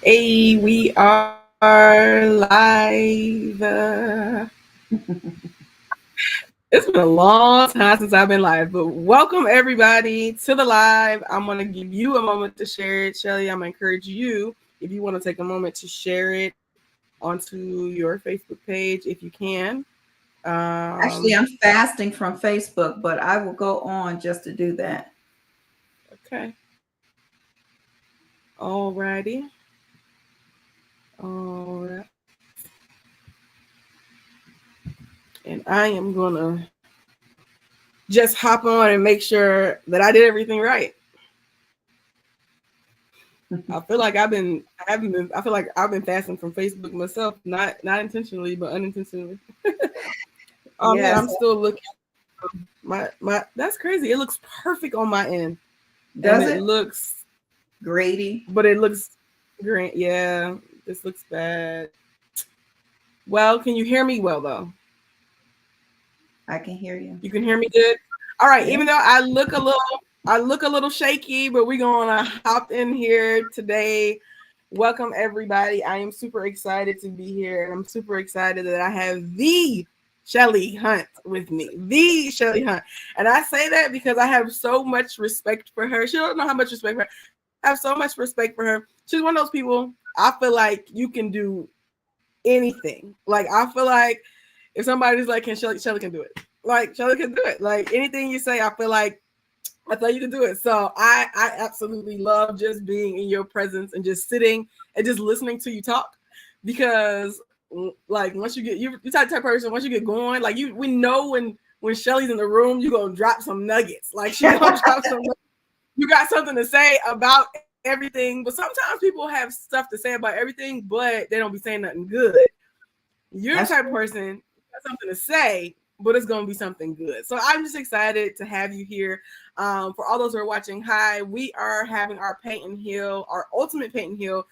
Hey, we are live. It's been a long time since I've been live, but welcome everybody to the live. I'm going to give you a moment to share it. Shelly, I'm going to encourage you, if you want to take a moment to share it onto your Facebook page, if you can. Actually, Um, I'm fasting from Facebook, but I will go on just to do that. okay. Alrighty. All right. And I am going to just hop on and make sure that I did everything right. I feel like I haven't been, I feel like I've been fasting from Facebook myself, not intentionally, but unintentionally. Oh man, Yes, I'm still looking. My that's crazy. It looks perfect on my end, and does it it? looks, Grady, but it looks green. Yeah, this looks bad. Well, can you hear me well though? I can hear you. You can hear me good. All right. Yeah. Even though I look a little shaky, but we're gonna hop in here today. Welcome everybody. I am super excited to be here, and I'm super excited that I have the Shelly Hunt with me. The Shelly Hunt. And I say that because I have so much respect for her. She don't know how much respect for her. I have so much respect for her. She's one of those people I feel like you can do anything. Like I feel like if somebody's like, can Shelly can do it. Like Shelly can do it. Like anything you say, I thought you could do it. So I absolutely love just being in your presence and just sitting and just listening to you talk because like once you get you type of person, once you get going, like we know when Shelly's in the room, you're gonna drop some nuggets. Like she gonna drop some nuggets. You got something to say about everything, but sometimes people have stuff to say about everything, but they don't be saying nothing good. You're the That's type of true. person got something to say, but it's gonna be something good. So I'm just excited to have you here. For all those who are watching, hi, we are having our paint and heal, our ultimate paint and heal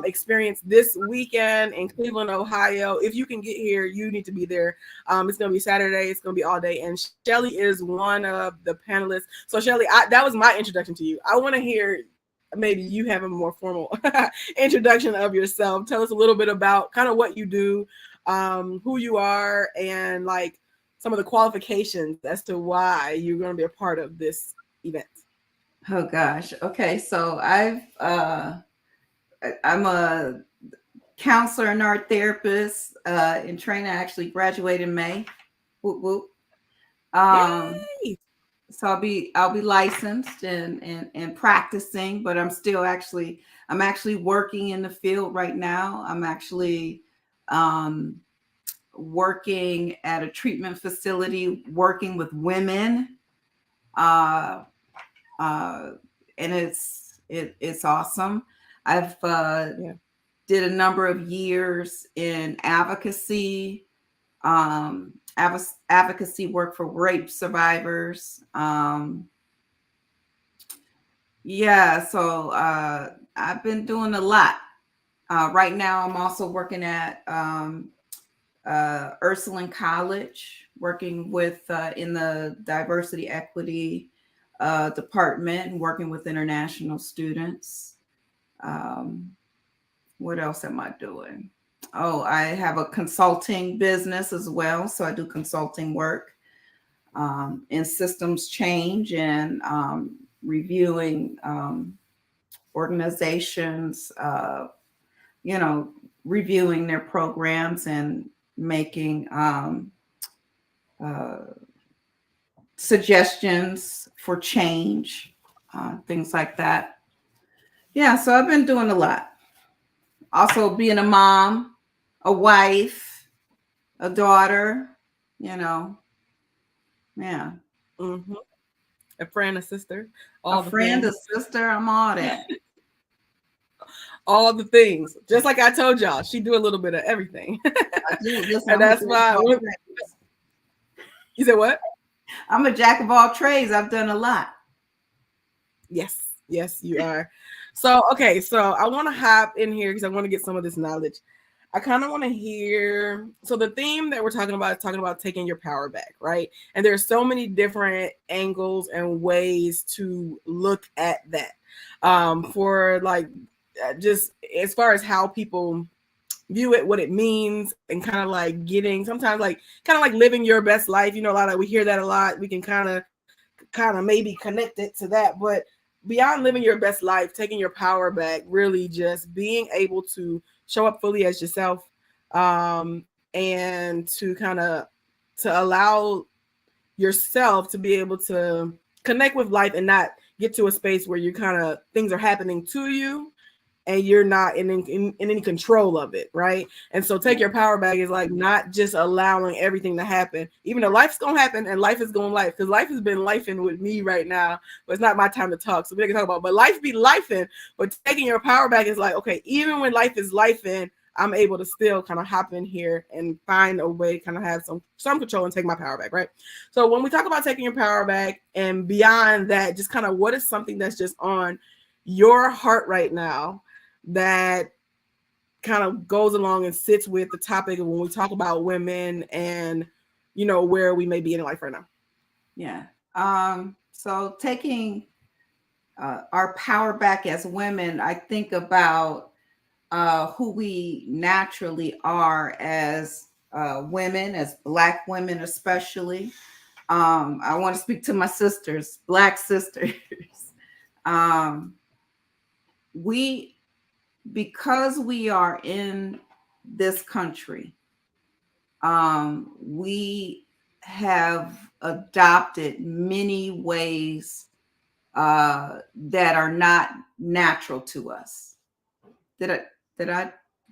experience this weekend in Cleveland, Ohio. If you can get here, you need to be there. It's gonna be Saturday. It's gonna be all day, and Shelly is one of the panelists. So Shelly, that was my introduction to you. I want to hear maybe you have a more formal introduction of yourself. Tell us a little bit about kind of what you do, who you are, and like some of the qualifications as to why you're going to be a part of this event. Oh gosh. Okay, so I'm a counselor and art therapist in training. I actually graduated in May. Whoop whoop. Um, Yay! so I'll be licensed and practicing, but I'm actually working in the field right now. I'm actually um working at a treatment facility working with women, uh uh and it's awesome. I've Yeah. did a number of years in advocacy, advocacy work for rape survivors. Yeah, so I've been doing a lot. Right now, I'm also working at Ursuline College, working with in the diversity equity department, working with international students. Um, what else am I doing? Oh, I have a consulting business as well, so I do consulting work in systems change and reviewing organizations, you know, reviewing their programs and making uh, suggestions for change, things like that. Yeah, so I've been doing a lot. Also, being a mom, a wife, a daughter, you know, yeah, Mm-hmm. A friend, a sister, a all the friend, a things, sister, I'm all that. all the things. Just like I told y'all, she do a little bit of everything, I do. Listen, and I'm a that's jack of why. all trades. You said what? I'm a jack of all trades. I've done a lot. Yes, yes, you are. So, okay, so I want to hop in here because I want to get some of this knowledge. I kind of want to hear. So, the theme that we're talking about is talking about taking your power back, right? And there's so many different angles and ways to look at that. For like just as far as how people view it, what it means, and kind of like getting sometimes like kind of like living your best life. A lot of we hear that a lot. We can kind of maybe connect it to that, but beyond living your best life, taking your power back, really just being able to show up fully as yourself, and to kind of to allow yourself to be able to connect with life and not get to a space where you kind of things are happening to you and you're not in any control of it, right? And so take your power back is like not just allowing everything to happen, even though life's gonna happen and life is gonna life, because life has been lifing with me right now, but it's not my time to talk, so we can talk about, but life be lifing, but taking your power back is like, okay, even when life is lifing, I'm able to still kind of hop in here and find a way to kind of have some control and take my power back, right? So when we talk about taking your power back and beyond that, just kind of what is something that's just on your heart right now that kind of goes along and sits with the topic of when we talk about women and where we may be in life right now. Yeah. So taking our power back as women, I think about who we naturally are as women, as Black women especially. I want to speak to my sisters, Black sisters. Because we are in this country, we have adopted many ways that are not natural to us. Did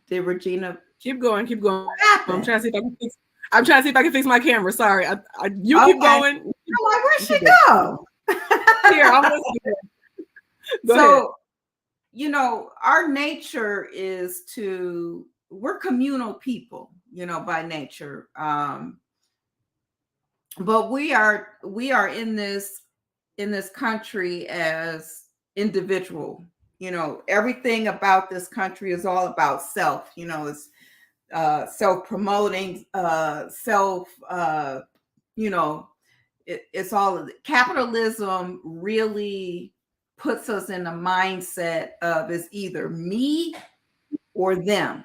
Regina? Keep going. What happened? I'm trying to see if I can fix my camera. Sorry. You keep going. I'm like, where'd she go? Here, I'm listening. Go ahead. Our nature is we're communal people, by nature. But we are in this country as individual. Everything about this country is all about self. It's self-promoting, it's all capitalism really puts us in a mindset of it's either me or them.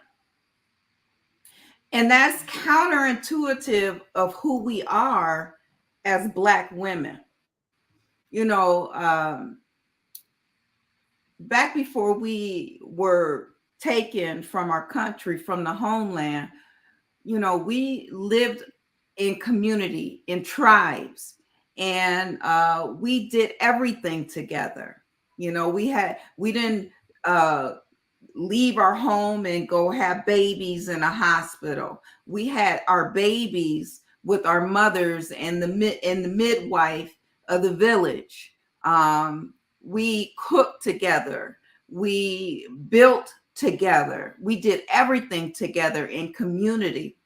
And that's counterintuitive of who we are as Black women. Back before we were taken from our country, from the homeland, we lived in community, in tribes, and we did everything together. We didn't leave our home and go have babies in a hospital. We had our babies with our mothers and the midwife of the village. We cooked together. We built together. We did everything together in community.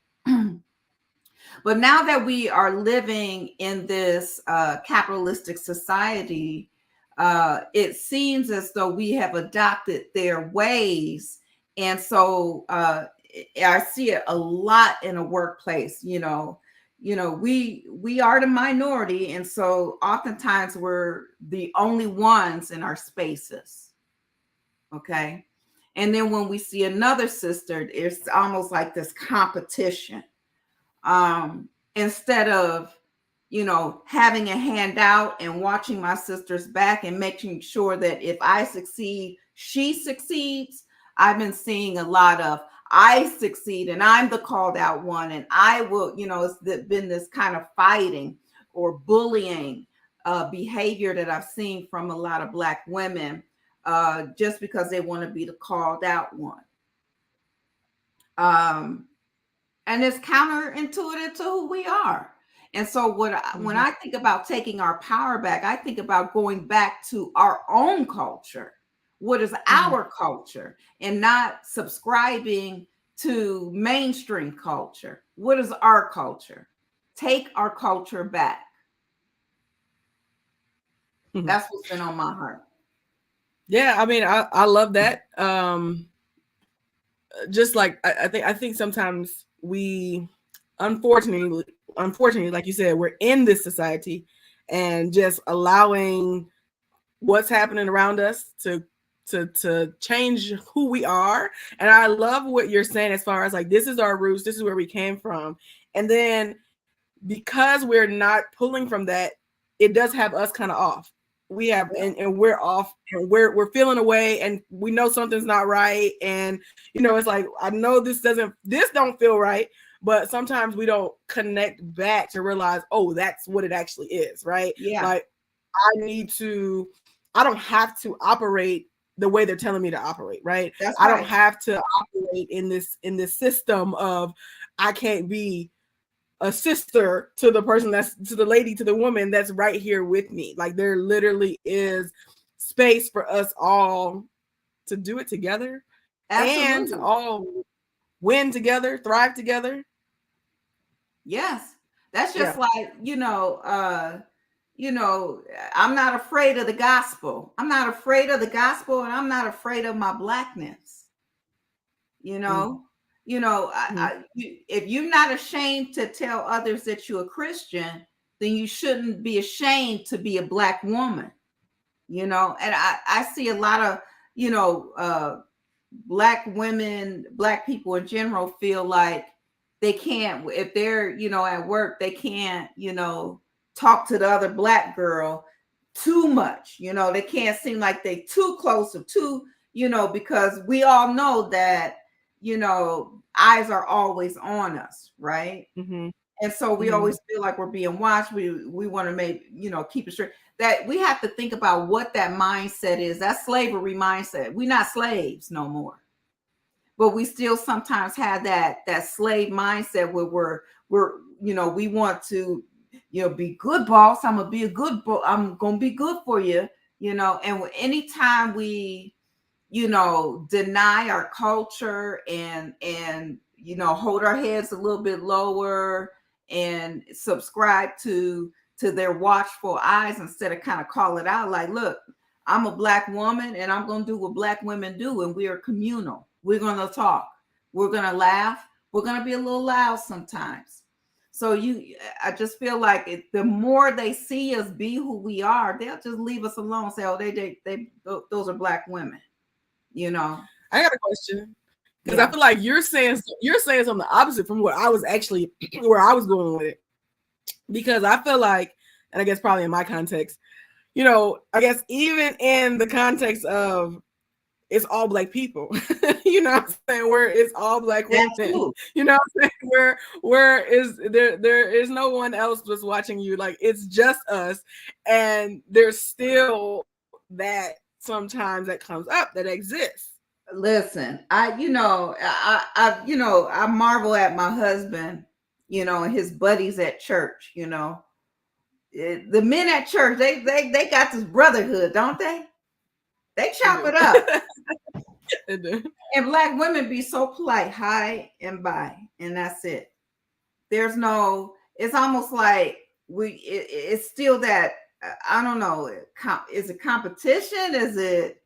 But now that we are living in this capitalistic society, it seems as though we have adopted their ways. And so I see it a lot in a workplace. We are the minority. And so oftentimes we're the only ones in our spaces. Okay. And then when we see another sister, it's almost like this competition. Instead of, having a handout and watching my sister's back and making sure that if I succeed, she succeeds. I've been seeing a lot of I succeed and I'm the called out one, and I will, it's been this kind of fighting or bullying behavior that I've seen from a lot of Black women just because they want to be the called out one. And it's counterintuitive to who we are. And so when I think about taking our power back, I think about going back to our own culture. What is our culture? And not subscribing to mainstream culture. What is our culture? Take our culture back. That's what's been on my heart. Yeah, I mean, I love that. Just like I think sometimes we unfortunately, like you said, we're in this society and just allowing what's happening around us to to change who we are. And I love what you're saying as far as like, this is our roots, this is where we came from. And then because we're not pulling from that, it does have us kind of off. We have and we're off, and we're feeling away, and we know something's not right. And it's like, I know this don't feel right, but sometimes we don't connect back to realize, oh, that's what it actually is, right? Yeah. Like, I don't have to operate the way they're telling me to operate, right? That's I right. don't have to operate in this system of, I can't be a sister to the person to the lady, to the woman that's right here with me. Like, there literally is space for us all to do it together. Absolutely. And to all win together, thrive together. Yes. That's just like, I'm not afraid of the gospel. I'm not afraid of the gospel, and I'm not afraid of my Blackness. If you're not ashamed to tell others that you're a Christian, then you shouldn't be ashamed to be a Black woman. And I see a lot of, Black women, Black people in general feel like they can't, if they're, at work, they can't, talk to the other Black girl too much. They can't seem like they too close or too, because we all know that, eyes are always on us, right? Mm-hmm. And so we always feel like we're being watched. We want to make, keep it straight. That we have to think about what that mindset is. That slavery mindset. We're not slaves no more. But we still sometimes have that slave mindset where we want to, be good, boss. I'm gonna be a good boss. I'm gonna be good for you, And anytime we, deny our culture and hold our heads a little bit lower and subscribe to their watchful eyes instead of kind of call it out, like, look, I'm a Black woman and I'm going to do what Black women do. And we are communal. We're going to talk. We're going to laugh. We're going to be a little loud sometimes. So I just feel like the more they see us be who we are, they'll just leave us alone. Say, oh, those are Black women. I got a question, because I feel like you're saying something opposite from what I was actually where I was going with it. Because I feel like, and I guess probably in my context, I guess even in the context of it's all Black people, what I'm saying, where it's all Black women, what I'm saying, where is there is no one else that's watching you, like it's just us, and there's still that sometimes that comes up that exists. Listen, I marvel at my husband, and his buddies at church. The men at church, they got this brotherhood, don't they? They chop it up. They do. And Black women be so polite, hi and bye, and that's it. There's no. It's almost like it's still that. I don't know. Is it competition? Is it?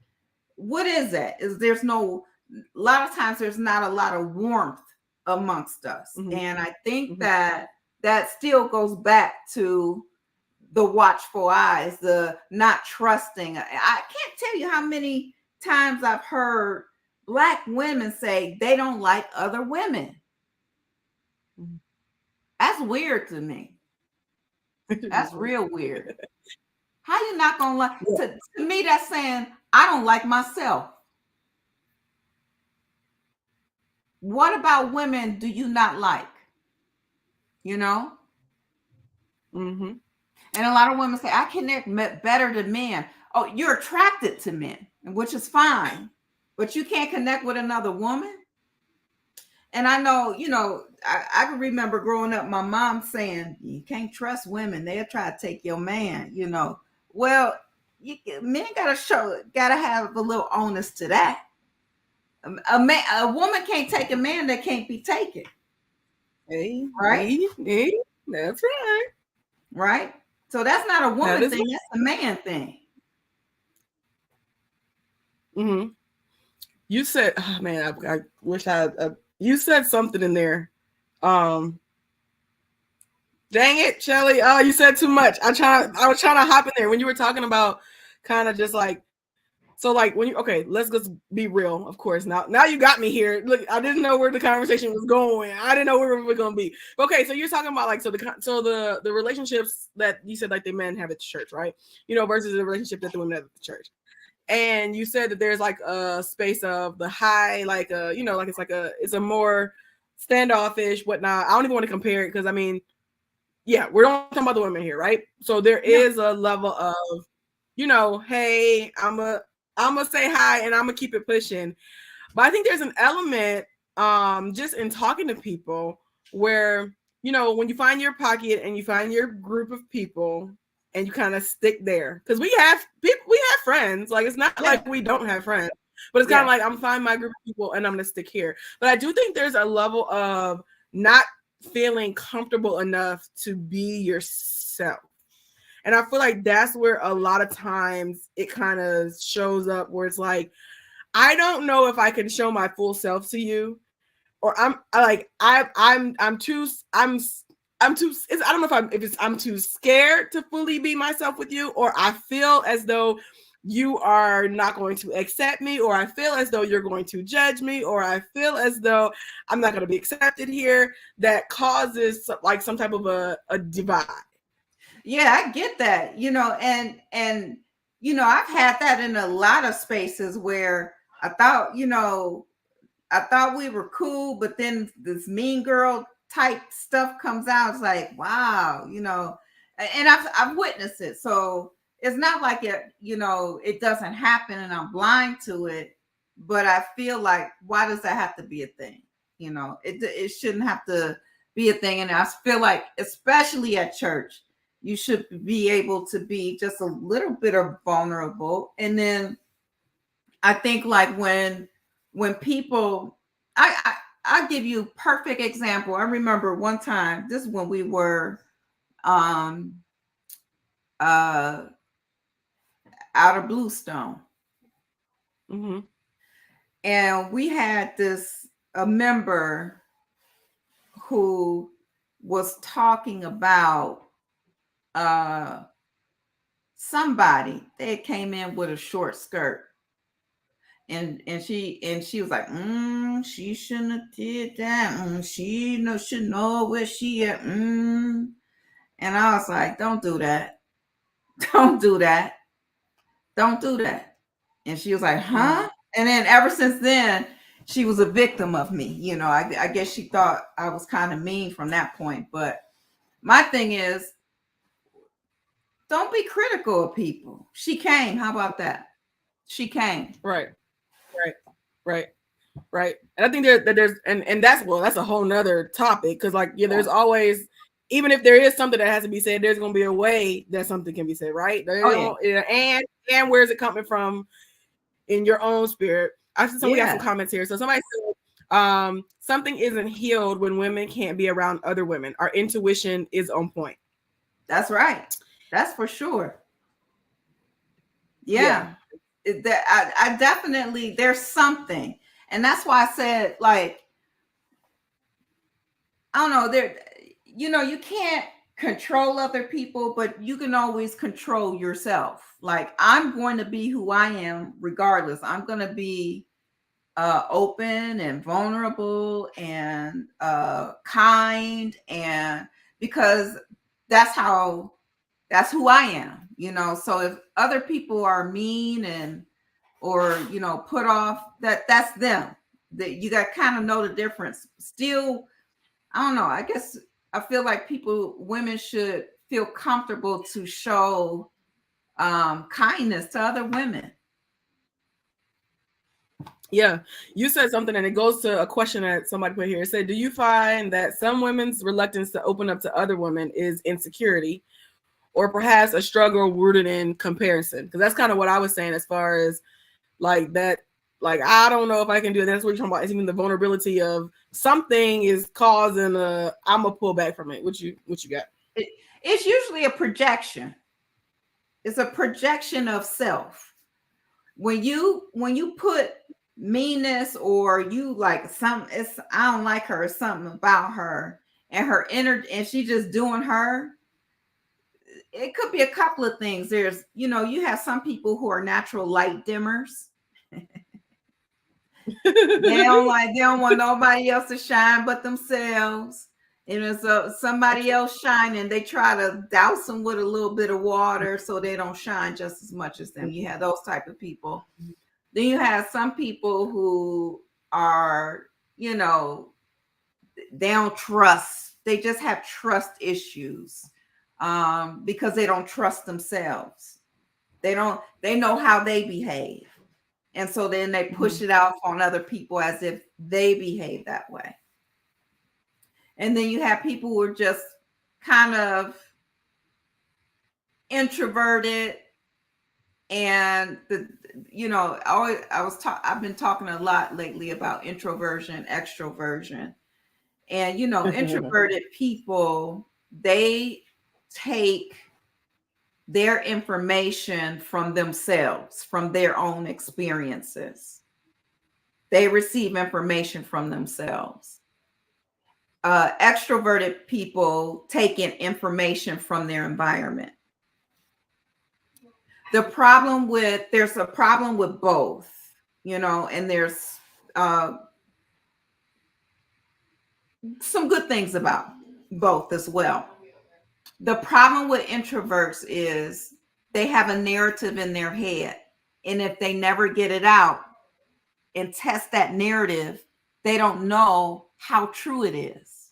What is that? There's no, a lot of times there's not a lot of warmth amongst us. Mm-hmm. And I think that still goes back to the watchful eyes, the not trusting. I can't tell you how many times I've heard Black women say they don't like other women. Mm-hmm. That's weird to me. That's real weird. How you not gonna like? To me, that's saying I don't like myself. What about women do you not like? Mm-hmm. And a lot of women say, I connect better to men. Oh, you're attracted to men, which is fine, but you can't connect with another woman. And I know, I can remember growing up, my mom saying, you can't trust women. They'll try to take your man, Well, men gotta have a little onus to that. A woman can't take a man that can't be taken. Hey, right? Hey, that's right. Right? So that's not a woman thing, that's a man thing. Mm-hmm. You said, oh man, I wish you said something in there. Dang it, Shelly. Oh, you said too much. I was trying to hop in there when you were talking about kind of just like So like when you okay, let's just be real. Of course, now you got me here. Look, I didn't know where the conversation was going. I didn't know where we were going to be. Okay, so you're talking about like the relationships that you said like the men have at the church, right? You know, versus the relationship that the women have at the church. And you said that there's like a space of the high, like you know, like it's a more standoffish, whatnot. I don't even want to compare it because I mean, yeah, we're only talking about the women here, right? So there is a level of, you know, hey, I'm gonna say hi and I'm gonna keep it pushing. But I think there's an element, just in talking to people where, you know, when you find your pocket and you find your group of people and you kind of stick there, because we have people, we have friends. Like it's not like we don't have friends, but it's kind of like I'm finding my group of people and I'm gonna stick here. But I do think there's a level of not feeling comfortable enough to be yourself. And I feel like that's where a lot of times it kind of shows up where it's like, I don't know if I can show my full self to you, or I'm too I don't know if I'm too scared to fully be myself with you, or I feel as though you are not going to accept me, or I feel as though you're going to judge me, or I feel as though I'm not going to be accepted here. That causes like some type of a divide. Yeah, I get that. You know, and you know, I've had that in a lot of spaces where I thought, you know, I thought we were cool, but then this mean girl type stuff comes out. It's like, wow, you know, and I've witnessed it. So it's not like it, you know, it doesn't happen and I'm blind to it, but I feel like, why does that have to be a thing? You know, it shouldn't have to be a thing. And I feel like, especially at church, you should be able to be just a little bit of vulnerable. And then I think like when people, I'll give you a perfect example. I remember one time, this is when we were um uh out of Bluestone. Mm-hmm. And we had a member who was talking about somebody that came in with a short skirt. And she was like, she shouldn't have did that. She should know where she at. And I was like, don't do that. Don't do that. Don't do that. And she was like, huh? And then ever since then, she was a victim of me. You know, I guess she thought I was kind of mean from that point. But my thing is, don't be critical of people. She came. How about that? She came. Right. Right. And I think there's and that's a whole nother topic, because like there's always, even if there is something that has to be said, there's gonna be a way that something can be said, right? And where's it coming from in your own spirit? We got some comments here. So somebody said, something isn't healed when women can't be around other women. Our intuition is on point. That's right. That's for sure. Yeah. I definitely, there's something. And that's why I said, like, I don't know, you can't control other people, but you can always control yourself. Like, I'm going to be who I am regardless. I'm going to be open and vulnerable and kind, and because that's who I am, you know. So if other people are mean or put off, that's them. That you got to kind of know the difference. Still, I don't know. I guess I feel like women should feel comfortable to show kindness to other women. Yeah, you said something, and it goes to a question that somebody put here. It said, do you find that some women's reluctance to open up to other women is insecurity, or perhaps a struggle rooted in comparison? Because that's kind of what I was saying, as far as like that, like, I don't know if I can do it. That's what you're talking about. It's even the vulnerability of something is causing I'm gonna pull back from it. What you got? It's usually a projection. It's a projection of self. When you put meanness, or you like I don't like her, or something about her, and her inner, and she just doing her, it could be a couple of things. There's, you have some people who are natural light dimmers. They don't want nobody else to shine but themselves. So somebody else shining, they try to douse them with a little bit of water so they don't shine just as much as them. You have those type of people. Then you have some people who are, they don't trust. They just have trust issues because they don't trust themselves. They know how they behave. And so then they push it off on other people as if they behave that way. And then you have people who are just kind of introverted. And I've been talking a lot lately about introversion, extroversion. And introverted people, they take their information from themselves, from their own experiences. They receive information from themselves. Extroverted people take in information from their environment. There's a problem with both, and there's some good things about both as well. The problem with introverts is they have a narrative in their head. And if they never get it out and test that narrative, they don't know how true it is.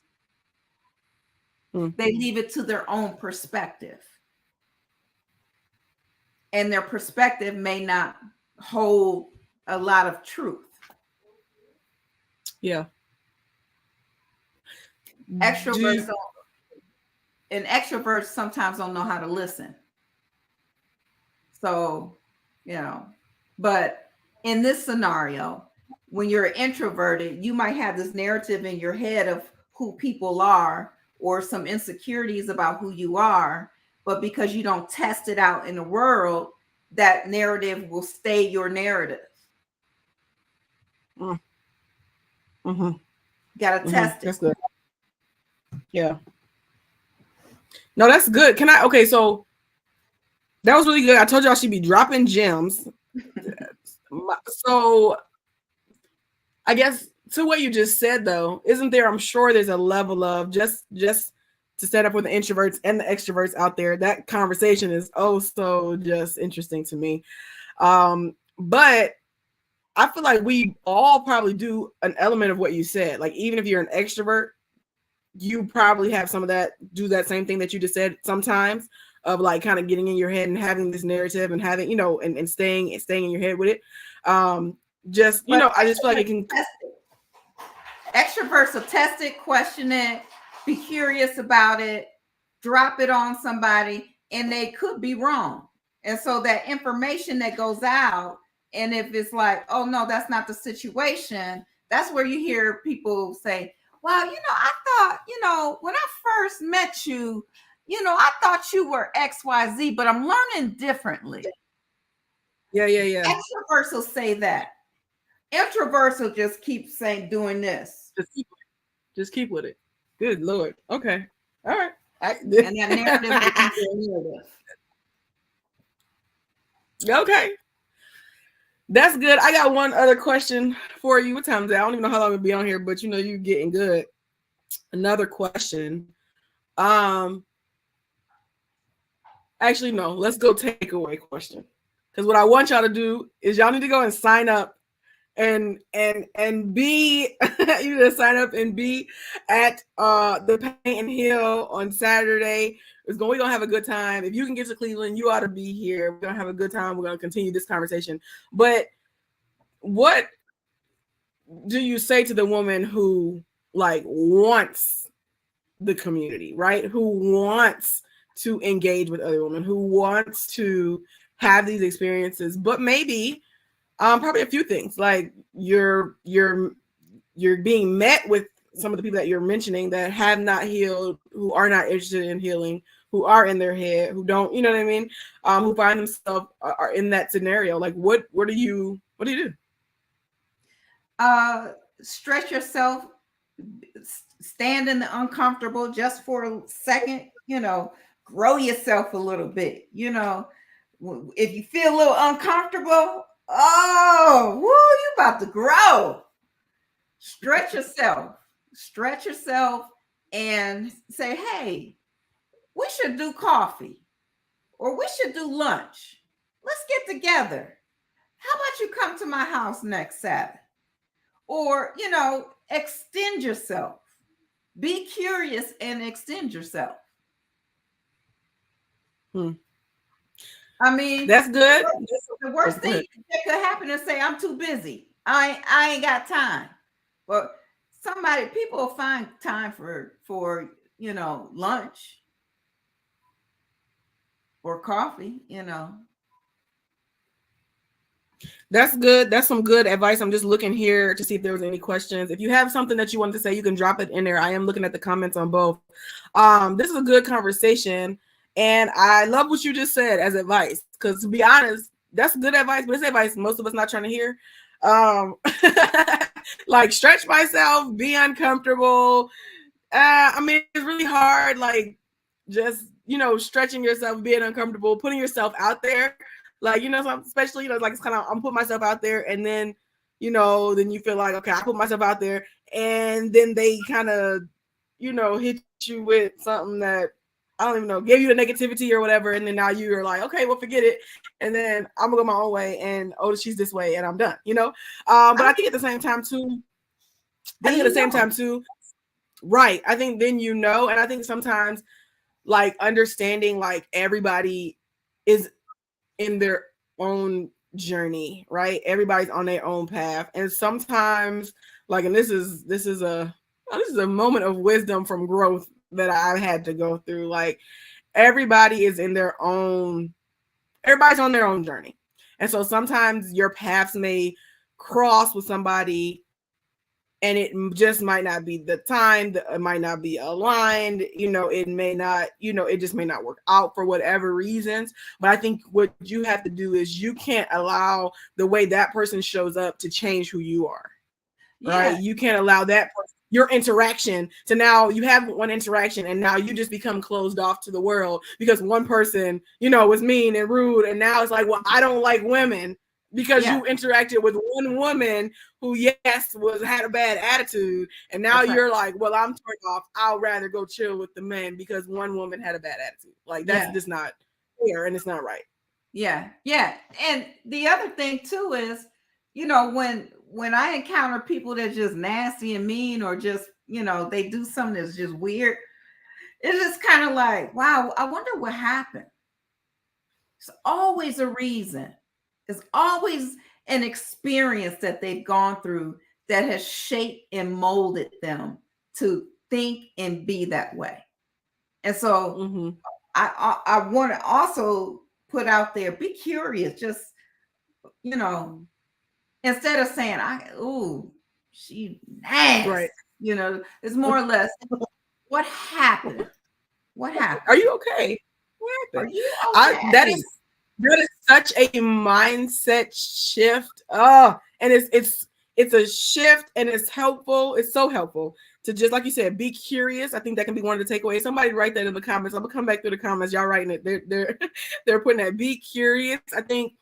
They leave it to their own perspective. And their perspective may not hold a lot of truth. Yeah. Extroverts sometimes don't know how to listen. So, but in this scenario, when you're introverted, you might have this narrative in your head of who people are or some insecurities about who you are. But because you don't test it out in the world, that narrative will stay your narrative. Mm-hmm. Got to test it. That's good. Yeah. No, that's good. Okay, so that was really good. I told y'all she'd be dropping gems. So I guess to what you just said, though, isn't there, I'm sure there's a level of just to set up with the introverts and the extroverts out there. That conversation is so just interesting to me. But I feel like we all probably do an element of what you said. Like, even if you're an extrovert, you probably have some of that, do that same thing that you just said sometimes, of like kind of getting in your head and having this narrative and having, and staying in your head with it. I just feel like it can. Extroverts will test it, question it, be curious about it, drop it on somebody, and they could be wrong. And so that information that goes out, and if it's like, oh no, that's not the situation, that's where you hear people say, well, I thought, when I first met you, I thought you were XYZ, but I'm learning differently. Yeah. Extroverts will say that. Introverts will just keep doing this. Just keep with it. Good Lord. Okay. All right. And that narrative. Okay. That's good. I got one other question for you. What time is it? I don't even know how long we'll be on here, but you're getting good. Another question. Actually, no. Let's go takeaway question. Because what I want y'all to do is y'all need to go and sign up and be you need to sign up and be at the Paint and Heal on Saturday. We're gonna have a good time. If you can get to Cleveland, you ought to be here. We're gonna have a good time. We're gonna continue this conversation. But what do you say to the woman who wants the community, right? Who wants to engage with other women, who wants to have these experiences, but maybe probably a few things, like you're being met with some of the people that you're mentioning that have not healed, who are not interested in healing, who are in their head, who don't, you know what I mean? Who find themselves are in that scenario. Like, what do you do? Stretch yourself, stand in the uncomfortable just for a second, grow yourself a little bit. You know, if you feel a little uncomfortable, oh, woo, you about to grow. Stretch yourself, and say, hey, we should do coffee or we should do lunch. Let's get together. How about you come to my house next Sabbath? Or, you know, extend yourself. Be curious and extend yourself. I mean, that's good. The worst thing that could happen is say, I'm too busy. I ain't got time. But people will find time for you know, lunch or coffee, you know. That's good. That's some good advice. I'm just looking here to see if there was any questions. If you have something that you want to say, you can drop it in there. I am looking at the comments on both. This is a good conversation, and I love what you just said as advice. Because to be honest, that's good advice, but it's advice most of us not trying to hear. Like stretch myself, be uncomfortable. I mean, it's really hard. Like just stretching yourself, being uncomfortable, putting yourself out there. Like, especially, like it's kind of, I'm putting myself out there and then, then you feel like, okay, I put myself out there and then they kind of, hit you with something that, I don't even know, gave you the negativity or whatever. And then now you're like, okay, well, forget it. And then I'm gonna go my own way and, oh, she's this way and I'm done, But I think at the same time too, right. I think then, and I think sometimes like understanding like everybody is in their own journey, right? Everybody's on their own path. And sometimes like, and this is a moment of wisdom from growth that I had to go through. Like everybody is everybody's on their own journey. And so sometimes your paths may cross with somebody and it just might not be the time, it might not be aligned, it may not, it just may not work out for whatever reasons. But I think what you have to do is you can't allow the way that person shows up to change who you are, right? You can't allow that person, your interaction to now you have one interaction and now you just become closed off to the world because one person, was mean and rude. And now it's like, well, I don't like women. Because you interacted with one woman who, had a bad attitude. And now you're like, well, I'm turned off. I'll rather go chill with the men because one woman had a bad attitude. Like, that's just not fair and it's not right. Yeah. Yeah. And the other thing, too, is, when I encounter people that's just nasty and mean or just, they do something that's just weird, it's just kind of like, wow, I wonder what happened. It's always a reason. It's always an experience that they've gone through that has shaped and molded them to think and be that way. And so I want to also put out there, be curious, just, instead of saying, she nasty, right. It's more or less, what happened? What happened? Are you okay? Are you okay? That is such a mindset shift. And it's a shift and it's helpful. It's so helpful to just, like you said, be curious. I think that can be one of the takeaways. Somebody write that in the comments. I'm gonna come back through the comments. Y'all writing it. They're putting that, be curious. I think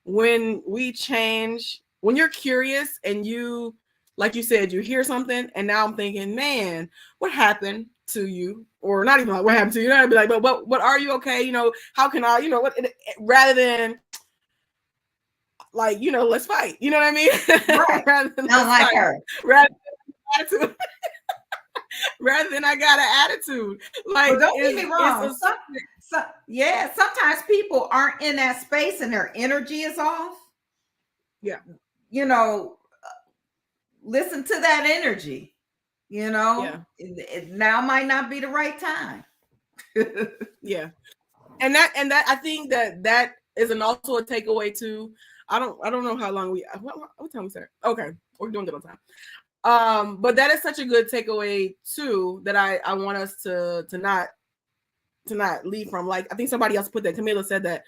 when you're curious and you, like you said, you hear something and now I'm thinking, man, what happened to you? Or not even like what happened to you. I'd be like, but what are you okay? How can I, what, rather than like, let's fight. You know what I mean? Right. Rather than not like her. Rather than I got an attitude. Like, well, don't get me wrong. Sometimes people aren't in that space and their energy is off. Yeah. Listen to that energy. It now might not be the right time. Yeah. And that I think that is also a takeaway too. I don't know how long what time we start. Okay, we're doing good on time. But that is such a good takeaway too that I want us to not leave from. Like I think somebody else put that. Camila said that,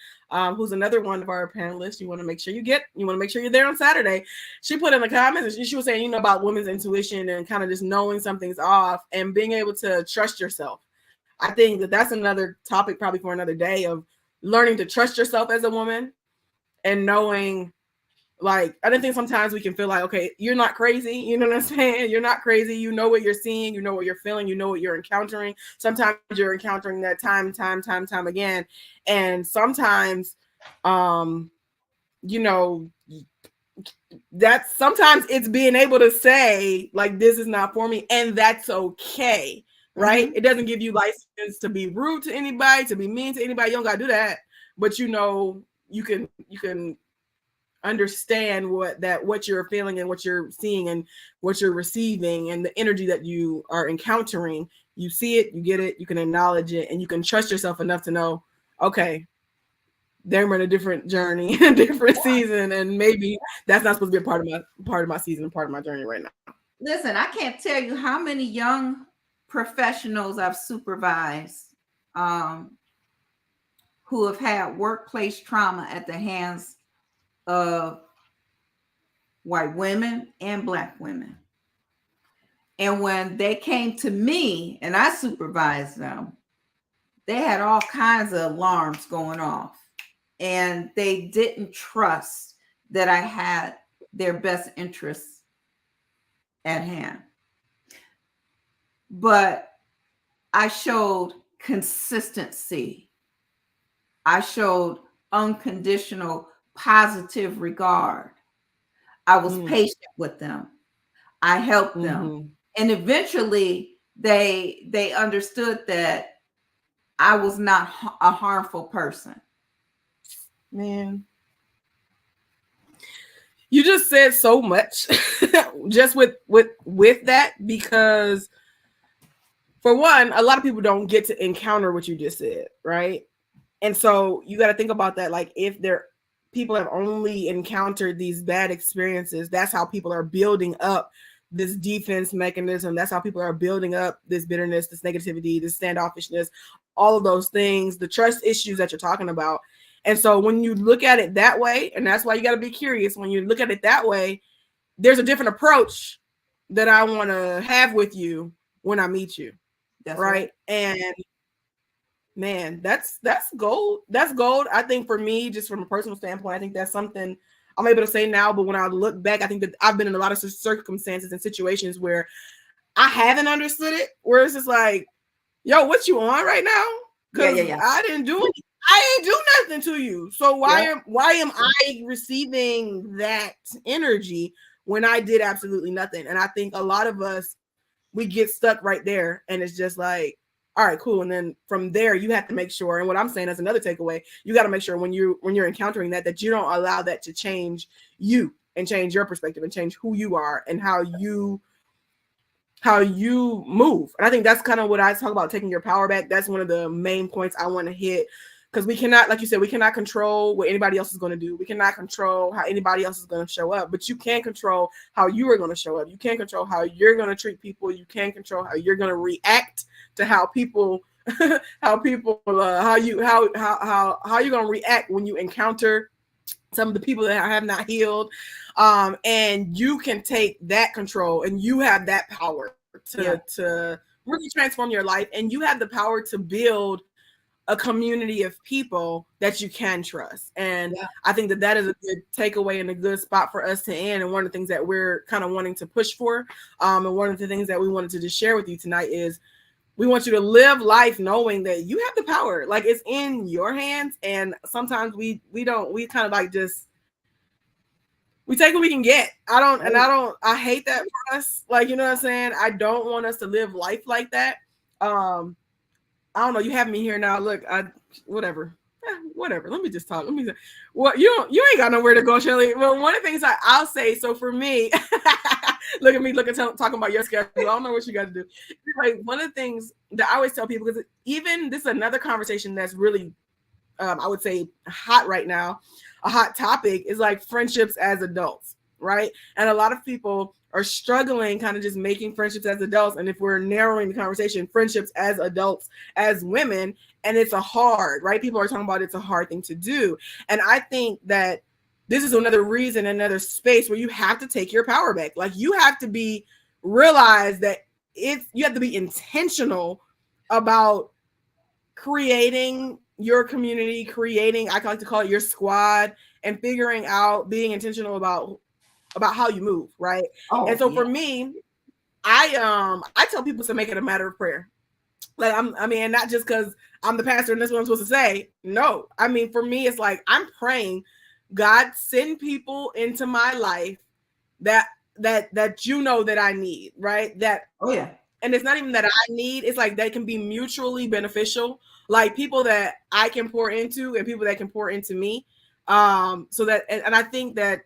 who's another one of our panelists. You want to make sure you're there on Saturday. She put in the comments and she was saying, about women's intuition and kind of just knowing something's off and being able to trust yourself. I think that that's another topic probably for another day, of learning to trust yourself as a woman and knowing, like, I don't think sometimes we can feel like, okay, you're not crazy. You know what I'm saying? You're not crazy. You know what you're seeing. You know what you're feeling. You know what you're encountering. Sometimes you're encountering that time again. And sometimes, you know, that's sometimes it's being able to say, like, this is not for me. And that's okay. Right? It doesn't give you license to be rude to anybody, to be mean to anybody. You don't got to do that. But, you know, you can understand what you're feeling and what you're seeing and what you're receiving and the energy that you are encountering. You see it, you get it, you can acknowledge it, and you can trust yourself enough to know, okay, they're in a different journey, a different season, and maybe that's not supposed to be a part of my season, part of my journey right now. Listen, I can't tell you how many young professionals I've supervised who have had workplace trauma at the hands of white women and Black women. And when they came to me and I supervised them, they had all kinds of alarms going off, and they didn't trust that I had their best interests at hand. But I showed consistency. I showed unconditional positive regard. I was patient with them. I helped them. And eventually they understood that I was not a harmful person. Man, you just said so much just with that, because for one, a lot of people don't get to encounter what you just said, right? And so you got to think about that. Like, if people have only encountered these bad experiences, that's how people are building up this defense mechanism. That's how people are building up this bitterness, this negativity, this standoffishness, all of those things, the trust issues that you're talking about. And so when you look at it that way, and that's why you got to be curious, when you look at it that way, there's a different approach that I want to have with you when I meet you. That's right. And man, that's gold. That's gold. I think for me, just from a personal standpoint, I think that's something I'm able to say now. But when I look back, I think that I've been in a lot of circumstances and situations where I haven't understood it, where it's just like, yo, what you on right now? Because I didn't do anything. I ain't do nothing to you. So why am I receiving that energy when I did absolutely nothing? And I think a lot of us, we get stuck right there, and it's just like, all right, cool. And then from there, you have to make sure. And what I'm saying as another takeaway, you got to make sure when you're encountering that you don't allow that to change you and change your perspective and change who you are and how you move. And I think that's kind of what I talk about, taking your power back. That's one of the main points I want to hit, because we cannot, like you said, we cannot control what anybody else is going to do. We cannot control how anybody else is going to show up, but you can control how you are going to show up. You can control how you're going to treat people. You can control how you're going to react to how you're going to react when you encounter some of the people that have not healed. And you can take that control, and you have that power to really transform your life. And you have the power to build a community of people that you can trust. And I think that is a good takeaway and a good spot for us to end. And one of the things that we're kind of wanting to push for, and one of the things that we wanted to just share with you tonight is, we want you to live life knowing that you have the power. Like, it's in your hands. And sometimes we kind of like just, we take what we can get. I hate that for us. Like, you know what I'm saying? I don't want us to live life like that. I don't know. You have me here now. Look, whatever. Let me just talk. Well, you ain't got nowhere to go, Shelly. Well, one of the things I'll say. So for me, look at me, talking about your schedule. I don't know what you got to do. Like, one of the things that I always tell people, because even this is another conversation that's really, I would say, hot right now. A hot topic is like friendships as adults, right? And a lot of people are struggling kind of just making friendships as adults. And if we're narrowing the conversation, friendships as adults, as women, and it's right? People are talking about it's a hard thing to do. And I think that this is another reason, another space where you have to take your power back. Like, you have to realize that you have to be intentional about creating your community, creating, I like to call it your squad, and figuring out, being intentional about how you move, right? And Oh, so yeah. for me, I tell people to make it a matter of prayer. Like I mean, not just because I'm the pastor and that's what I'm supposed to say. No, I mean, for me, it's like I'm praying, God, send people into my life that you know that I need, right? That Oh, yeah. and it's not even that I need, it's like they can be mutually beneficial, like people that I can pour into and people that can pour into me. So that and I think that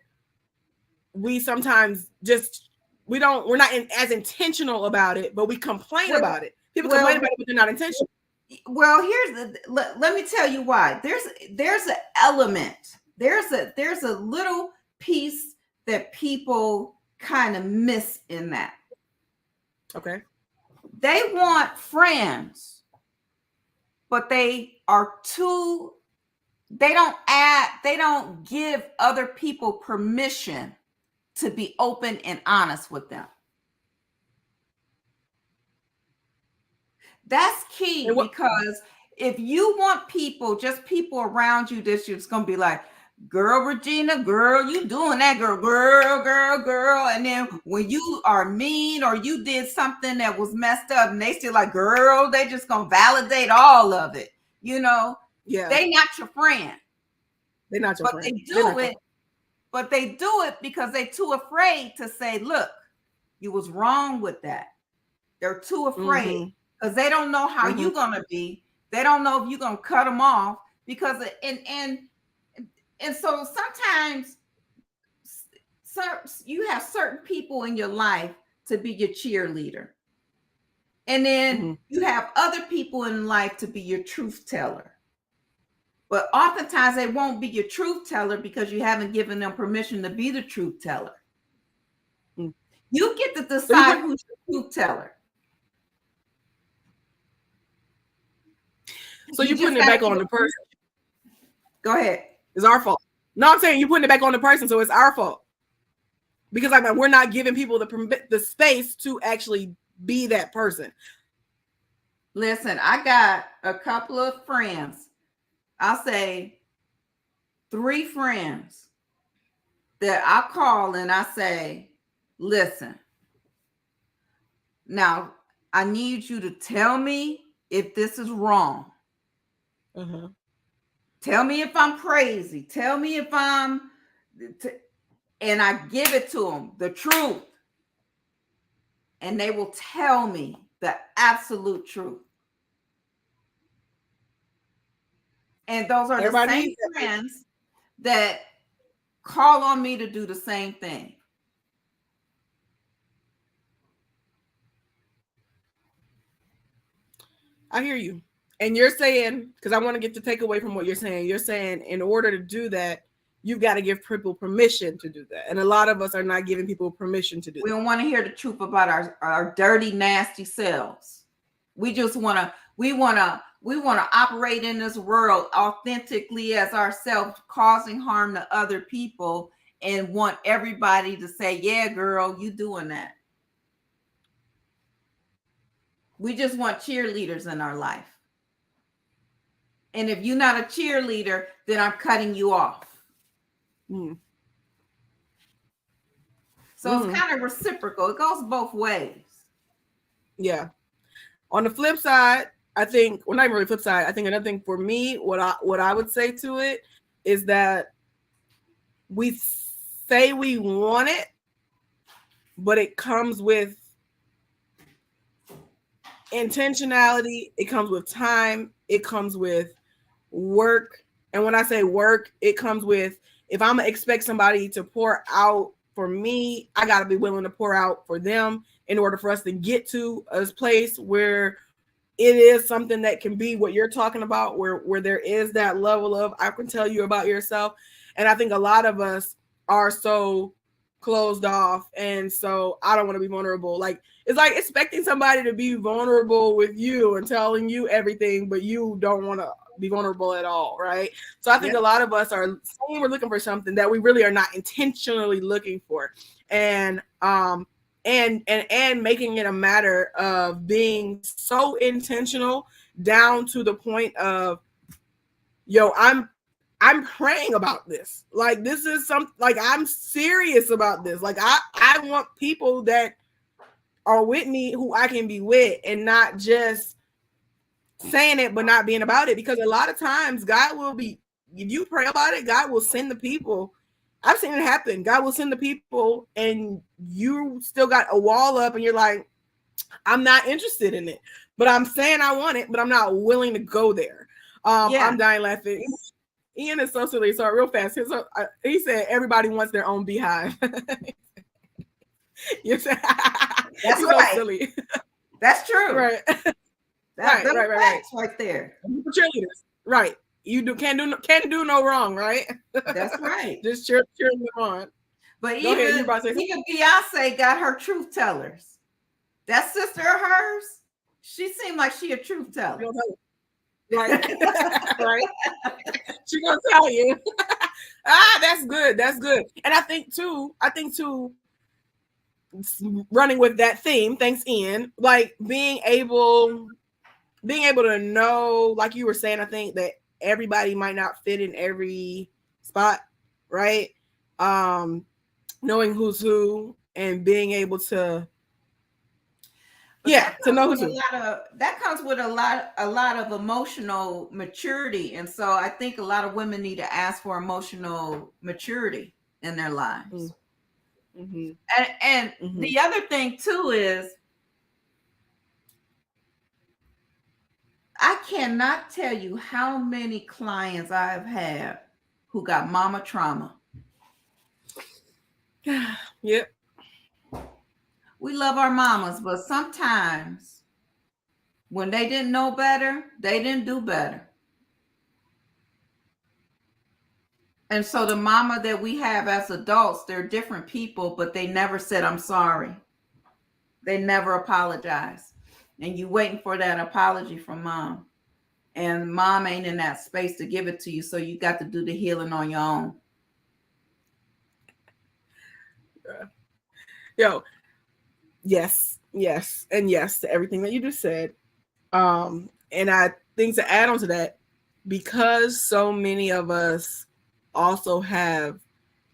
we sometimes just we're not as intentional about it, but we complain Well, about it. People complain well, about it, but they're not intentional. well. Let me tell you why. There's an element. There's a little piece that people kind of miss in that. Okay. They want friends, but they don't give other people permission to be open and honest with them. That's key, because if you want just people around you that's just gonna be like, girl, Regina, girl, you doing that, girl. And then when you are mean or you did something that was messed up and they still like, girl, they just gonna validate all of it. Yeah, they not your friend. they're not your But friend. they do it because they're too afraid to say, look, you was wrong with that. They're too afraid because they don't know how you're going to be. They don't know if you're going to cut them off because and so sometimes you have certain people in your life to be your cheerleader. And then you have other people in life to be your truth teller. But oftentimes they won't be your truth teller because you haven't given them permission to be the truth teller. You get to decide who's your truth teller. So you're putting it back on the person. Go ahead. It's our fault. No, I'm saying you're putting it back on the person, so it's our fault. Because I mean, we're not giving people the space to actually be that person. Listen, I got a couple of friends. I'll say 3 friends that I call and I say, listen, now I need you to tell me if this is wrong. Tell me if I'm crazy. Tell me if and I give it to them, the truth. And they will tell me the absolute truth. And those are the same friends that call on me to do the same thing. I hear you. And you're saying, because I want to get the takeaway from what you're saying in order to do that, you've got to give people permission to do that. And a lot of us are not giving people permission to do that. We don't want to hear the truth about our dirty, nasty selves. We just want to operate in this world authentically as ourselves, causing harm to other people, and want everybody to say, yeah, girl, you doing that. We just want cheerleaders in our life. And if you're not a cheerleader, then I'm cutting you off. So it's kind of reciprocal. It goes both ways. Yeah. On the flip side, I think, well, not even really flip side, I think another thing for me, what I would say to it is that we say we want it, but it comes with intentionality, it comes with time, it comes with work. And when I say work, it comes with, if I'm gonna expect somebody to pour out for me, I gotta be willing to pour out for them in order for us to get to a place where it is something that can be what you're talking about, where there is that level of, I can tell you about yourself. And I think a lot of us are so closed off, and so I don't want to be vulnerable. Like, it's like expecting somebody to be vulnerable with you and telling you everything, but you don't want to be vulnerable at all, right? So I think a lot of us are saying we're looking for something that we really are not intentionally looking for, and making it a matter of being so intentional down to the point of, yo, I'm praying about this. Like, this is like, I'm serious about this. Like, I want people that are with me who I can be with, and not just saying it but not being about it. Because a lot of times God will be, if you pray about it, God will send the people. I've seen it happen. God will send the people and you still got a wall up and you're like, I'm not interested in it, but I'm saying I want it, but I'm not willing to go there. I'm dying laughing. Ian is so silly. So real fast, he said everybody wants their own beehive. You said that's right. So silly. That's true. Right. Right there. Cheerleaders. Right. You can't do no wrong, right? That's right. Just cheer them on. But even Beyonce got her truth tellers. That sister of hers, she seemed like she a truth teller. Right. Right. She gonna tell you. That's good. That's good. And I think too, running with that theme, thanks Ian, like being able to know, like you were saying, I think that everybody might not fit in every spot, right? Knowing who's who and being able to to know who's who. That comes with a lot of emotional maturity. And so I think a lot of women need to ask for emotional maturity in their lives. Mm-hmm. And mm-hmm. The other thing too is, I cannot tell you how many clients I have had who got mama trauma. Yep. We love our mamas, but sometimes when they didn't know better, they didn't do better. And so the mama that we have as adults, they're different people, but they never said, I'm sorry. They never apologized. And you waiting for that apology from mom. And mom ain't in that space to give it to you. So you got to do the healing on your own. Yo, yes, and yes to everything that you just said. And I think to add on to that, because so many of us also have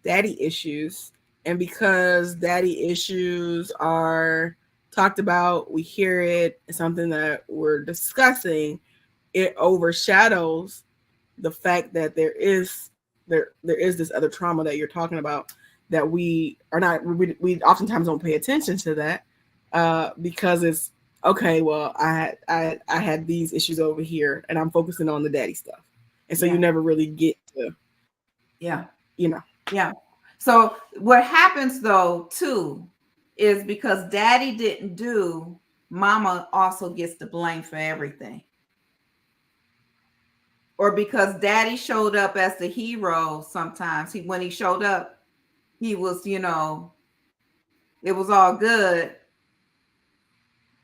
daddy issues, and because daddy issues are talked about, we hear it, it's something that we're discussing, it overshadows the fact that there is this other trauma that you're talking about, that we oftentimes don't pay attention to that, because it's okay, well, I had these issues over here and I'm focusing on the daddy stuff. And so you never really get to, So what happens though too is, because daddy didn't do, mama also gets the blame for everything. Or because daddy showed up as the hero, sometimes when he showed up, he was, it was all good.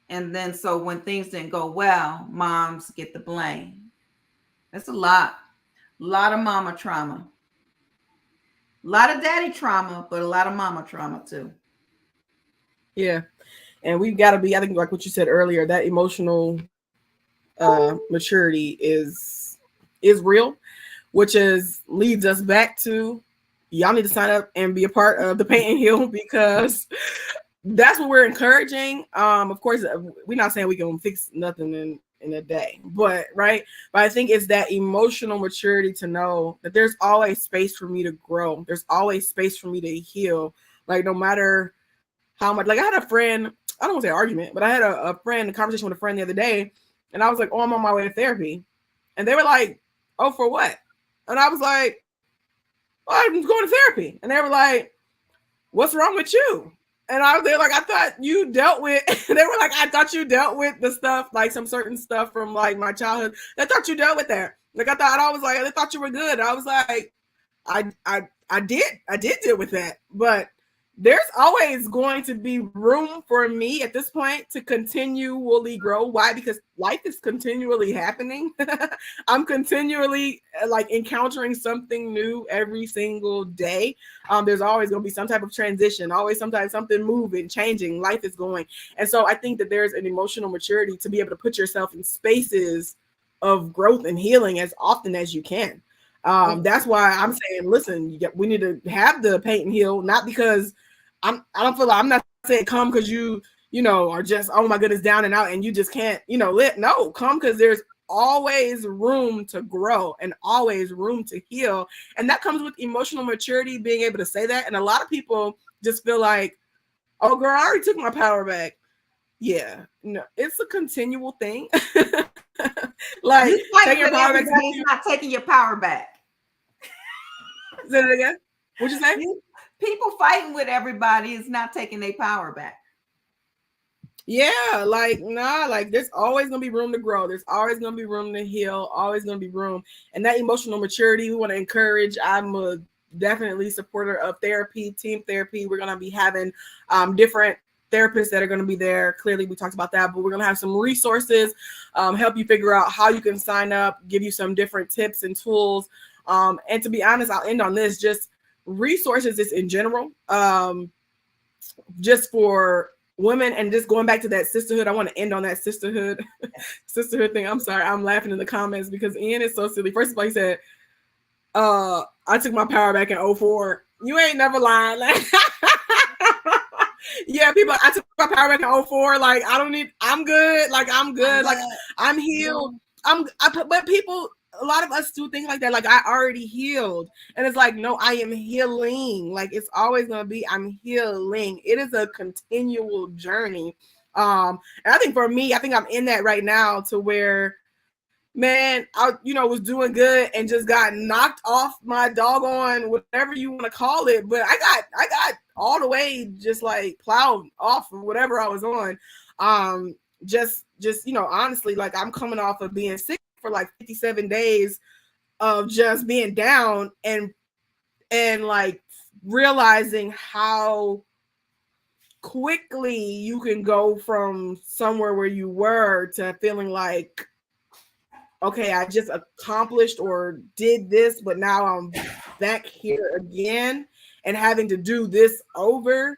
And then so when things didn't go well, moms get the blame. That's a lot of mama trauma. A lot of daddy trauma, but a lot of mama trauma too. Yeah. And we've got to be, I think, like what you said earlier, that emotional maturity is real, which leads us back to, y'all need to sign up and be a part of the Paint and Heal, because that's what we're encouraging. Of course, we're not saying we can fix nothing in a day, but I think it's that emotional maturity to know that there's always space for me to grow. There's always space for me to heal. Like, no matter how much, like I had a friend, I don't want to say argument, but I had a conversation with a friend the other day, and I was like, oh, I'm on my way to therapy. And they were like, oh, for what? And I was like, well, I'm going to therapy. And they were like, what's wrong with you? And they're like, I thought you dealt with, they were like, I thought you dealt with the stuff, like some certain stuff from like my childhood. I thought you dealt with that. Like, I thought you were good. I was like, I did deal with that. But there's always going to be room for me at this point to continually grow. Why? Because life is continually happening. I'm continually like encountering something new every single day. There's always going to be some type of transition, always sometimes something moving, changing. Life is going. And so I think that there's an emotional maturity to be able to put yourself in spaces of growth and healing as often as you can. That's why I'm saying, listen, we need to have the paint and heal, not because I don't feel like, I'm not saying come because you know, are just, oh my goodness, down and out and you just can't, you know, no, come because there's always room to grow and always room to heal. And that comes with emotional maturity, being able to say that. And a lot of people just feel like, oh girl, I already took my power back. Yeah, no, it's a continual thing. Like taking your power back is not taking your power back. Say it again. What'd you say? People fighting with everybody is not taking their power back. Yeah, like nah, like there's always gonna be room to grow. There's always gonna be room to heal. Always gonna be room, and that emotional maturity we want to encourage. I'm a definitely supporter of therapy, team therapy. We're gonna be having different therapists that are going to be there. Clearly, we talked about that, but we're going to have some resources, help you figure out how you can sign up, give you some different tips and tools. And to be honest, I'll end on this, just resources just in general, just for women, and just going back to that sisterhood. I want to end on that sisterhood thing. I'm sorry, I'm laughing in the comments because Ian is so silly. First of all, he said, I took my power back in 2004. You ain't never lying. Like, yeah, people, I took my power back in 2004. Like, I'm good. Like, I'm good. Like, I'm healed. But people, a lot of us do things like that. Like, I already healed. And it's like, no, I am healing. Like, it's always going to be, I'm healing. It is a continual journey. And I think for me, I think I'm in that right now to where, man, I, was doing good and just got knocked off my doggone, whatever you want to call it. But I got all the way just like plowed off of whatever I was on. Just, honestly, like I'm coming off of being sick for like 57 days of just being down and like realizing how quickly you can go from somewhere where you were to feeling like, okay, I just accomplished or did this, but now I'm back here again and having to do this over.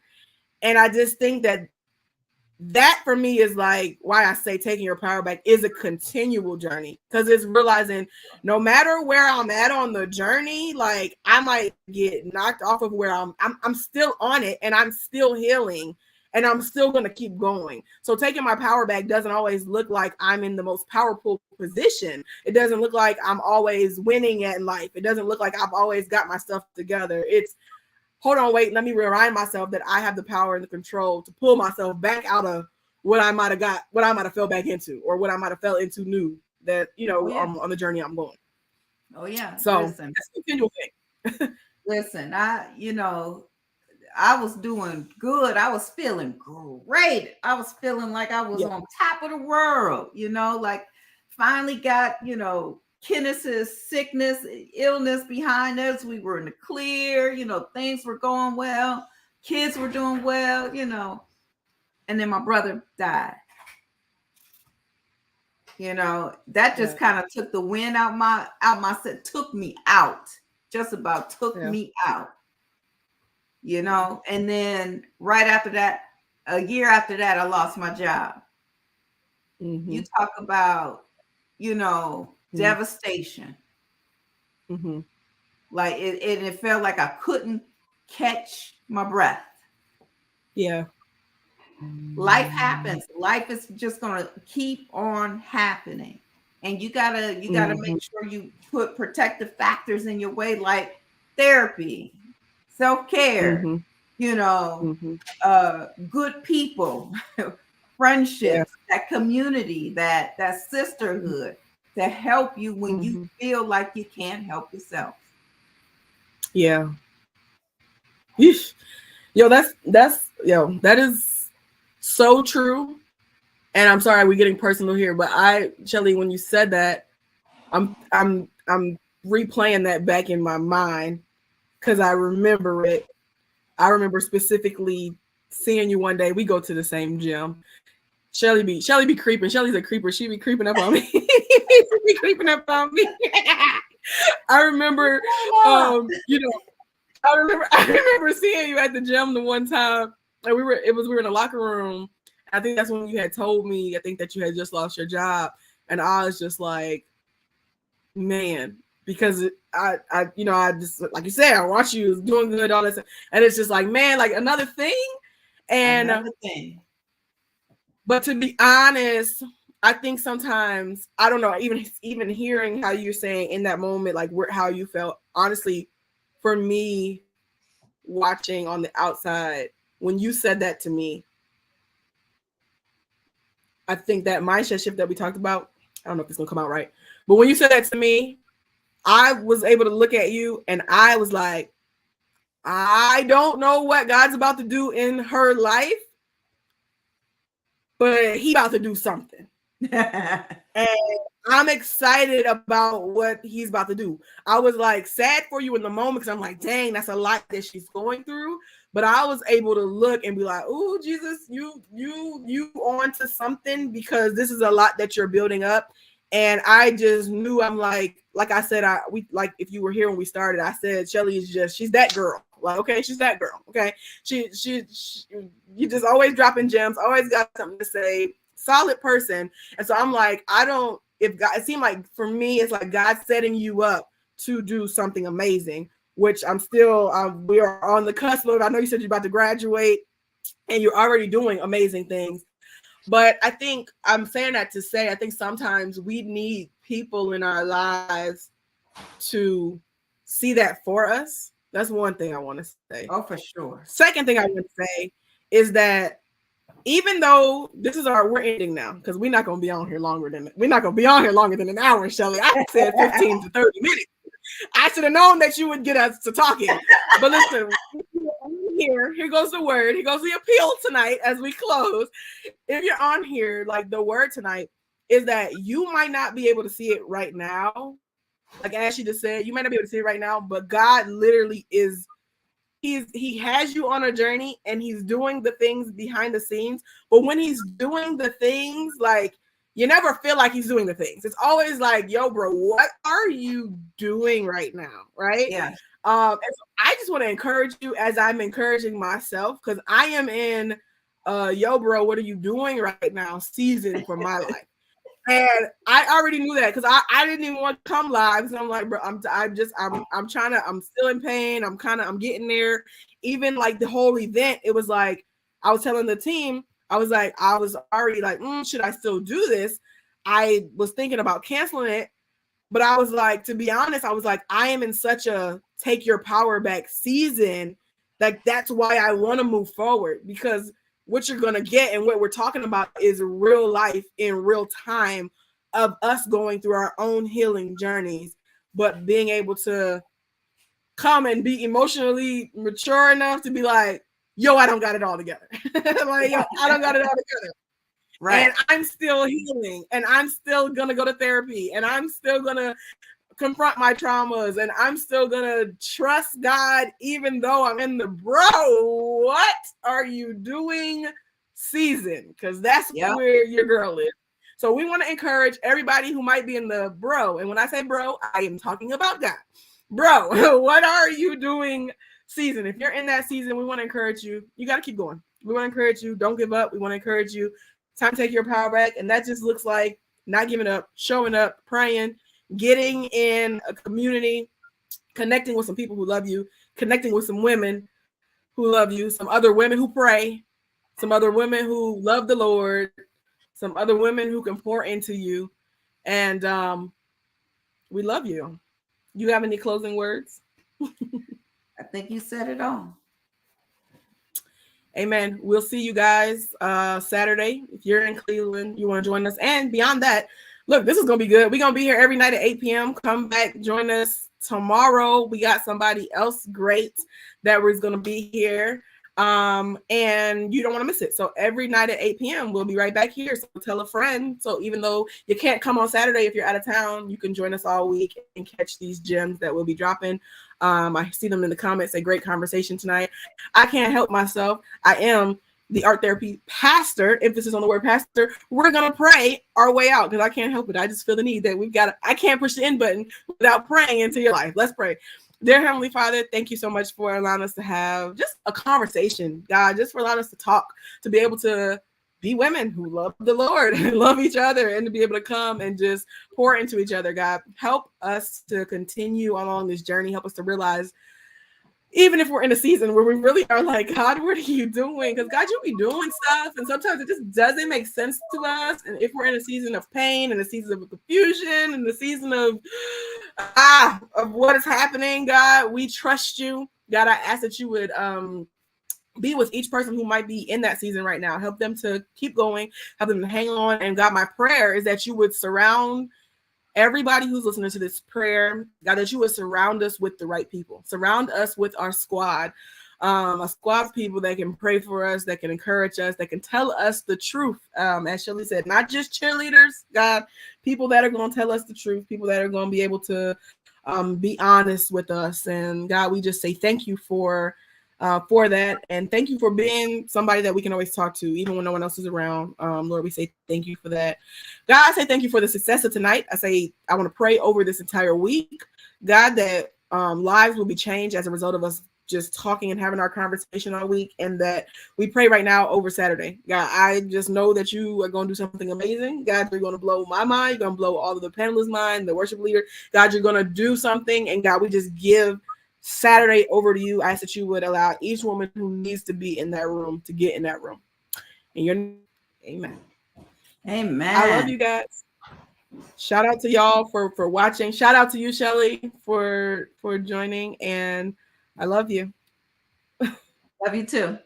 And I just think that for me is like why I say taking your power back is a continual journey, because it's realizing no matter where I'm at on the journey, like I might get knocked off of where I'm still on it and I'm still healing. And I'm still going to keep going. So taking my power back doesn't always look like I'm in the most powerful position. It doesn't look like I'm always winning at life. It doesn't look like I've always got my stuff together. It's, hold on, wait, let me remind myself that I have the power and the control to pull myself back out of what I might have fell back into, or what I might have fell into new that, on the journey I'm going. Oh yeah. So that's a continual thing. Listen, I was doing good. I was feeling great. I was feeling like I was on top of the world, like finally got, Kenneth's sickness, illness behind us. We were in the clear, things were going well. Kids were doing well, and then my brother died. That just kind of took the wind out my took me out, just about took me out. And then right after that, a year after that, I lost my job. Mm-hmm. You talk about, devastation. Mm-hmm. Like it felt like I couldn't catch my breath. Yeah. Life happens. Life is just going to keep on happening. And you gotta make sure you put protective factors in your way, like therapy, self-care, good people, friendships, that community, that sisterhood to help you when you feel like you can't help yourself. Yeah. That is so true. And I'm sorry we're getting personal here, but Shelly, when you said that, I'm replaying that back in my mind because I remember it. I remember specifically seeing you one day. We go to the same gym. Shelly be creeping. Shelly's a creeper. She be creeping up on me. She be creeping up on me. I remember, I remember seeing you at the gym the one time, and we were in the locker room. I think that's when you had told me, I think that you had just lost your job, and I was just like, man, because I just, like you said, I watch you doing good, all this, and it's just like, man, like another thing, and another thing. But to be honest, I think sometimes, I don't know, even hearing how you're saying in that moment, like how you felt, honestly, for me, watching on the outside, when you said that to me, I think that mindset shift that we talked about, I don't know if it's gonna come out right, but when you said that to me, I was able to look at you and I was like, I don't know what God's about to do in her life, but he about to do something. And I'm excited about what he's about to do. I was like sad for you in the moment because I'm like, dang, that's a lot that she's going through. But I was able to look and be like, oh, Jesus, you on to something, because this is a lot that you're building up. And I just knew, I'm like I said, if you were here when we started, I said, Shelly is she's that girl. Like, okay, she's that girl. Okay. She you just always dropping gems, always got something to say, solid person. And so I'm like, it seemed like for me, it's like God setting you up to do something amazing, which I'm still, we are on the cusp of. I know you said you're about to graduate and you're already doing amazing things. But I think I'm saying that to say, I think sometimes we need people in our lives to see that for us. That's one thing I want to say. Oh, for sure. Second thing I want to say is that even though we're ending now, because we're not gonna be on here longer than an hour, Shelly. I said 15 to 30 minutes. I should have known that you would get us to talking. But listen, here goes the word. Here goes the appeal tonight as we close. If you're on here, like, the word tonight is that you might not be able to see it right now. Like Ashley just said, you might not be able to see it right now, but God literally is. He has you on a journey and he's doing the things behind the scenes. But when he's doing the things, like, you never feel like he's doing the things. It's always like, yo, bro, what are you doing right now? Right? Yeah. And so I just want to encourage you, as I'm encouraging myself, because I am in yo, bro, what are you doing right now season for my life. And I already knew that because I didn't even want to come live. So I'm like, bro, I'm trying to, I'm still in pain. I'm getting there. Even like the whole event, it was like, I was telling the team, I was already like, should I still do this? I was thinking about canceling it, but I was like, to be honest, I was like, I am in such a take your power back season. Like, that's why I want to move forward, because what you're going to get and what we're talking about is real life in real time of us going through our own healing journeys, but being able to come and be emotionally mature enough to be like, yo, I don't got it all together. Like, yo, I don't got it all together. Right. And I'm still healing, and I'm still going to go to therapy, and I'm still going to confront my traumas, and I'm still gonna trust God even though I'm in the bro, what are you doing season, because that's where your girl is. So we want to encourage everybody who might be in the bro, and when I say bro, I am talking about God. Bro, what are you doing season? If you're in that season, we want to encourage you. You got to keep going. We want to encourage you. Don't give up. We want to encourage you. Time to take your power back, and that just looks like not giving up, showing up, praying, getting in a community, connecting with some people who love you, connecting with some women who love you, some other women who pray, some other women who love the Lord, some other women who can pour into you. And we love you. You have any closing words? I think you said it all. Amen. We'll see you guys Saturday. If you're in Cleveland, you want to join us. And beyond that, look, this is going to be good. We're going to be here every night at 8 p.m. Come back, join us tomorrow. We got somebody else great that was going to be here. And you don't want to miss it. So every night at 8 p.m. we'll be right back here. So tell a friend. So even though you can't come on Saturday if you're out of town, you can join us all week and catch these gems that we'll be dropping. I see them in the comments, say great conversation tonight. I can't help myself. I am the art therapy pastor, emphasis on the word pastor. We're going to pray our way out because I can't help it. I just feel the need that I can't push the end button without praying into your life. Let's pray. Dear Heavenly Father, thank you so much for allowing us to have just a conversation, God, just for allowing us to talk, to be able to be women who love the Lord and love each other, and to be able to come and just pour into each other. God, help us to continue along this journey. Help us to realize, even if we're in a season where we really are like, God, what are you doing? Because God, you be doing stuff, and sometimes it just doesn't make sense to us. And if we're in a season of pain, and a season of confusion, and the season of what is happening, God, we trust you. God, I ask that you would be with each person who might be in that season right now. Help them to keep going, help them to hang on. And God, my prayer is that you would surround everybody who's listening to this prayer, God, that you would surround us with the right people. Surround us with our squad, a squad of people that can pray for us, that can encourage us, that can tell us the truth. As Shirley said, not just cheerleaders, God, people that are going to tell us the truth, people that are going to be able to be honest with us. And God, we just say thank you for that. And thank you for being somebody that we can always talk to, even when no one else is around. Lord, we say thank you for that. God, I say thank you for the success of tonight. I want to pray over this entire week, God, that lives will be changed as a result of us just talking and having our conversation all week. And that we pray right now over Saturday. God, I just know that you are going to do something amazing. God, you're going to blow my mind. You're going to blow all of the panelists' mind, the worship leader. God, you're going to do something. And God, we just give Saturday over to you. I ask that you would allow each woman who needs to be in that room to get in that room. In your name, amen. Amen. I love you guys. Shout out to y'all for watching. Shout out to you, Shelly, for joining. And I love you. Love you too.